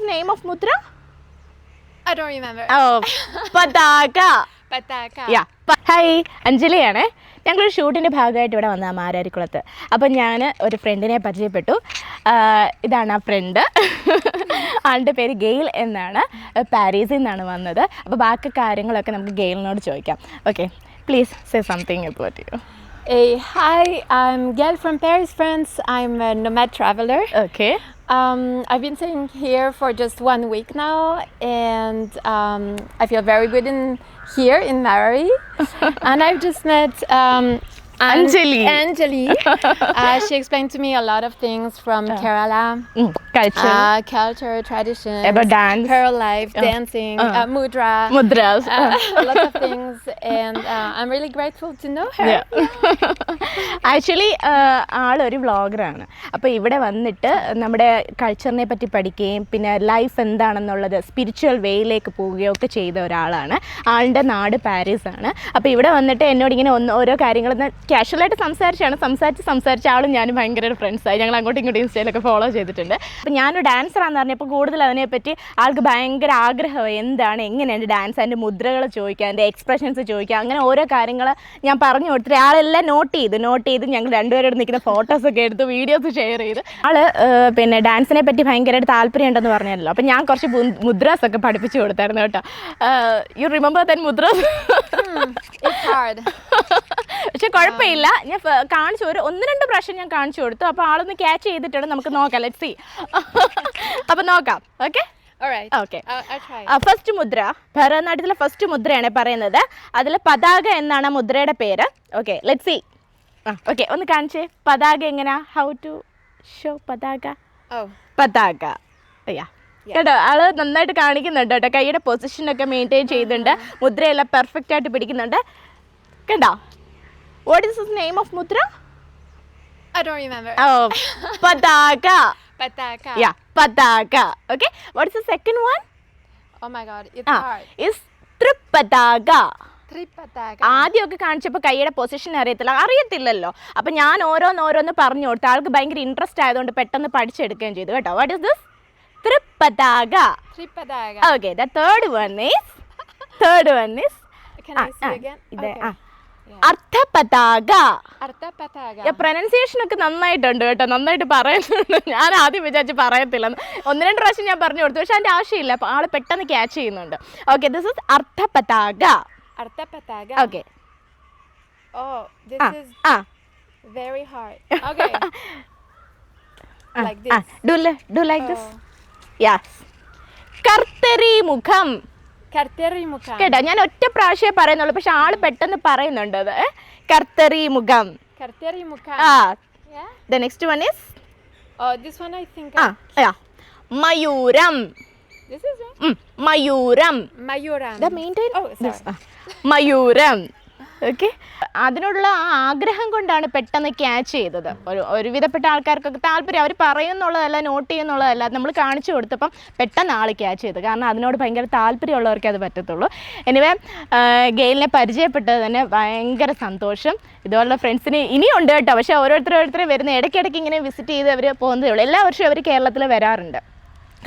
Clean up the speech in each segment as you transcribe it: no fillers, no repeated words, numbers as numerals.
the name of Mudra? I don't remember. Oh, Pataga. Pataka. Yeah. Hi, അഞ്ജലിയാണ്. ഞങ്ങളൊരു ഷൂട്ടിൻ്റെ ഭാഗമായിട്ട് ഇവിടെ വന്ന മാരാരിക്കുളത്ത്. അപ്പം ഞാൻ ഒരു ഫ്രണ്ടിനെ പരിചയപ്പെട്ടു. ഇതാണ് ആ ഫ്രണ്ട്. ആളുടെ പേര് ഗെയിൽ എന്നാണ്. പാരീസിൽ നിന്നാണ് വന്നത്. അപ്പോൾ ബാക്കി കാര്യങ്ങളൊക്കെ നമുക്ക് ഗെയിലിനോട് ചോദിക്കാം. Okay, please say something about you. Hey, hi, I'm Gail from Paris, France. I'm a nomad traveler. Okay. I've been staying here for just 1 week now, and I feel very good here in Marari. And I've just met Anjali. She explained to me a lot of things from Kerala. Culture, tradition, about dance, her life, dancing, mudras, lots of things, and I'm really grateful to know her. Actually ആളൊരു വ്ളോഗറാണ്. അപ്പോൾ ഇവിടെ വന്നിട്ട് നമ്മുടെ കൾച്ചറിനെ പറ്റി പഠിക്കുകയും പിന്നെ life എന്താണെന്നുള്ളത് spiritual വേയിലേക്ക് പോവുകയോ ഒക്കെ ചെയ്ത ഒരാളാണ്. ആളുടെ നാട് പാരീസാണ്. അപ്പോൾ ഇവിടെ വന്നിട്ട് എന്നോട് ഇങ്ങനെ ഓരോ കാര്യങ്ങൾ കാഷ്വലായിട്ട് സംസാരിച്ച് ആളും ഞാനും ഭയങ്കര ഫ്രണ്ട്സായി. ഞങ്ങൾ അങ്ങോട്ടും ഇങ്ങോട്ടും ഇൻസ്റ്റയിലൊക്കെ ഫോളോ ചെയ്തിട്ടുണ്ട്. അപ്പോൾ ഞാനൊരു ഡാൻസറാണെന്ന് പറഞ്ഞപ്പോൾ കൂടുതൽ അതിനെപ്പറ്റി ആൾക്ക് ഭയങ്കര ആഗ്രഹമായി. എന്താണ്, എങ്ങനെയാണ് ഡാൻസ്, അതിൻ്റെ മുദ്രകൾ ചോദിക്കുക, അതിൻ്റെ എക്സ്പ്രഷൻസ് ചോദിക്കുക, അങ്ങനെ ഓരോ കാര്യങ്ങൾ ഞാൻ പറഞ്ഞു കൊടുത്തിട്ട് ആളെല്ലാം നോട്ട് ചെയ്ത് ഞങ്ങൾ രണ്ടുപേരോട് നിൽക്കുന്ന ഫോട്ടോസൊക്കെ എടുത്ത് വീഡിയോസ് ഷെയർ ചെയ്ത് പിന്നെ ഡാൻസിനെ പറ്റി ഭയങ്കരമായിട്ട് താല്പര്യം ഉണ്ടെന്ന് പറഞ്ഞല്ലോ. അപ്പോൾ ഞാൻ കുറച്ച് മുദ്രാസ് ഒക്കെ പഠിപ്പിച്ചു കൊടുത്തായിരുന്നു കേട്ടോ. You remember that mudras? പക്ഷെ കുഴപ്പമില്ല, ഞാൻ കാണിച്ചു 1-2 പ്രാവശ്യം ഞാൻ കാണിച്ചു കൊടുത്തു. അപ്പോൾ ആളൊന്ന് ക്യാച്ച് ചെയ്തിട്ടുണ്ട്. നമുക്ക് നോക്കാം, ലെറ്റ്സ് സീ. അപ്പോൾ നോക്കാം. Okay, okay. ഫസ്റ്റ് മുദ്ര ഭരതനാട്യത്തിലെ ഫസ്റ്റ് മുദ്രയാണ് പറയുന്നത്. അതിൽ പതാക എന്നാണ് മുദ്രയുടെ പേര്. Okay, let's see. ഓക്കെ, ഒന്ന് കാണിച്ചേ. പതാക എങ്ങനെയാ? ഹൗ ടു ഷോ പതാക? പതാക. കേട്ടോ, ആള് നന്നായിട്ട് കാണിക്കുന്നുണ്ട് കേട്ടോ. കൈയുടെ പൊസിഷനൊക്കെ മെയിൻറ്റെയിൻ ചെയ്യുന്നുണ്ട്. മുദ്രയെല്ലാം പെർഫെക്റ്റ് ആയിട്ട് പിടിക്കുന്നുണ്ട്. കണ്ടോ? What is the name of മുദ്ര? I don't remember. Oh, Pataka. Pataka. Yeah, Pataka. Okay. What is the second one? Oh my God, it's hard. It's Tripataka. Tripataka. ആദ്യമൊക്കെ കാണിച്ചപ്പോൾ കൈയുടെ പൊസിഷൻ അറിയത്തില്ലല്ലോ. അപ്പം ഞാൻ ഓരോന്ന് പറഞ്ഞു കൊടുത്തു. ആൾക്ക് ഭയങ്കര ഇൻട്രസ്റ്റ് ആയതുകൊണ്ട് പെട്ടെന്ന് പഠിച്ചെടുക്കുകയും ചെയ്തു കേട്ടോ. What is this? Tripataka. Okay, the third one is Can I see again? Okay. Ardhapataka. Pronunciation ഒക്കെ നന്നായിട്ടുണ്ട് കേട്ടോ, നന്നായിട്ട് പറയുന്നുണ്ട്. ഞാൻ ആദ്യം വിചാരിച്ച് പറയത്തില്ല. 1-2 പ്രാവശ്യം ഞാൻ പറഞ്ഞു കൊടുത്തു, പക്ഷെ അതിൻ്റെ ആവശ്യമില്ല. അപ്പോൾ ആൾ പെട്ടെന്ന് ക്യാച്ച് ചെയ്യുന്നുണ്ട്. Okay, this is Ardhapataka. Okay. Oh, this is very hard. Okay. Like this. Do like this. Yes. കർത്തരി മുഖം. കേട്ടോ, ഞാൻ ഒറ്റ പ്രാവശ്യമേ പറയുന്നുള്ളൂ, പക്ഷെ ആള് പെട്ടെന്ന് പറയുന്നുണ്ട് അത്. കർത്തരി മുഖം. The next one is this one I think. Mayuram. This is it. Mayuram. The maintain. Mayuram. Okay, അതിനോടുള്ള ആ ആഗ്രഹം കൊണ്ടാണ് പെട്ടെന്ന് ക്യാച്ച് ചെയ്തത്. ഒരുവിധപ്പെട്ട ആൾക്കാർക്കൊക്കെ താല്പര്യം, അവർ പറയുന്നുള്ളതല്ല, നോട്ട് ചെയ്യുന്നുള്ളതല്ല, നമ്മൾ കാണിച്ചു കൊടുത്തപ്പം പെട്ടെന്ന് ആൾ ക്യാച്ച് ചെയ്തു. കാരണം അതിനോട് ഭയങ്കര താല്പര്യമുള്ളവർക്കേ അത് പറ്റത്തുള്ളൂ. എനിവേ, ഗെയിലിനെ പരിചയപ്പെട്ടത് തന്നെ ഭയങ്കര സന്തോഷം. ഇതുപോലുള്ള ഫ്രണ്ട്സിന് ഇനിയുണ്ട് കേട്ടോ. പക്ഷേ ഓരോരുത്തർ വരുന്ന ഇടയ്ക്കിടയ്ക്ക് ഇങ്ങനെ വിസിറ്റ് ചെയ്ത് അവർ പോകുന്നതേ ഉള്ളൂ. എല്ലാ വർഷവും അവർ കേരളത്തിൽ വരാറുണ്ട്.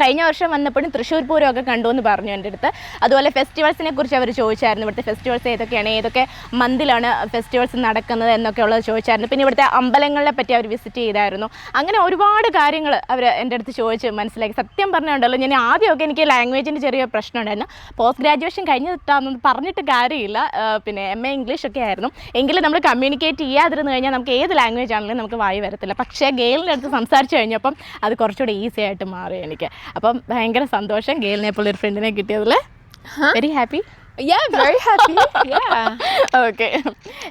കഴിഞ്ഞ വർഷം വന്നപ്പോഴും തൃശ്ശൂർ പൂരമൊക്കെ കണ്ടു എന്ന് പറഞ്ഞു എൻ്റെ അടുത്ത്. അതുപോലെ ഫെസ്റ്റിവൽസിനെ കുറിച്ച് അവർ ചോദിച്ചായിരുന്നു. ഇവിടുത്തെ ഫെസ്റ്റിവൽസ് ഏതൊക്കെയാണ്, ഏതൊക്കെ മന്തിലാണ് ഫെസ്റ്റിവൽസ് നടക്കുന്നത് എന്നൊക്കെ ഉള്ളത് ചോദിച്ചായിരുന്നു. പിന്നെ ഇവിടുത്തെ അമ്പലങ്ങളെ പറ്റി അവർ വിസിറ്റ് ചെയ്തായിരുന്നു. അങ്ങനെ ഒരുപാട് കാര്യങ്ങൾ അവർ എൻ്റെ അടുത്ത് ചോദിച്ച് മനസ്സിലാക്കി. സത്യം പറഞ്ഞുണ്ടല്ലോ, ഞാൻ ആദ്യമൊക്കെ എനിക്ക് ലാംഗ്വേജിൻ്റെ ചെറിയ പ്രശ്നം ഉണ്ടായിരുന്നു. പോസ്റ്റ് ഗ്രാജുവേഷൻ കഴിഞ്ഞിട്ടാണെന്ന് പറഞ്ഞിട്ട് കാര്യമില്ല. പിന്നെ MA ഇംഗ്ലീഷൊക്കെ ആയിരുന്നു. എങ്കിലും നമ്മൾ കമ്മ്യൂണിക്കേറ്റ് ചെയ്യാതിരുന്നു കഴിഞ്ഞാൽ നമുക്ക് ഏത് ലാംഗ്വേജ് ആണെങ്കിലും നമുക്ക് വായി വരത്തില്ല. പക്ഷേ ഗെയിലിൻ്റെ അടുത്ത് സംസാരിച്ച് കഴിഞ്ഞപ്പം അത് കുറച്ചുകൂടി ഈസി ആയിട്ട് മാറി എനിക്ക്. അപ്പം ഭയങ്കര സന്തോഷം ഗെയിലിനെ പോലെ ഒരു ഫ്രണ്ടിനെ കിട്ടിയതിൽ. Very happy. Very happy. Yeah. Okay.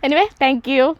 Anyway, thank you.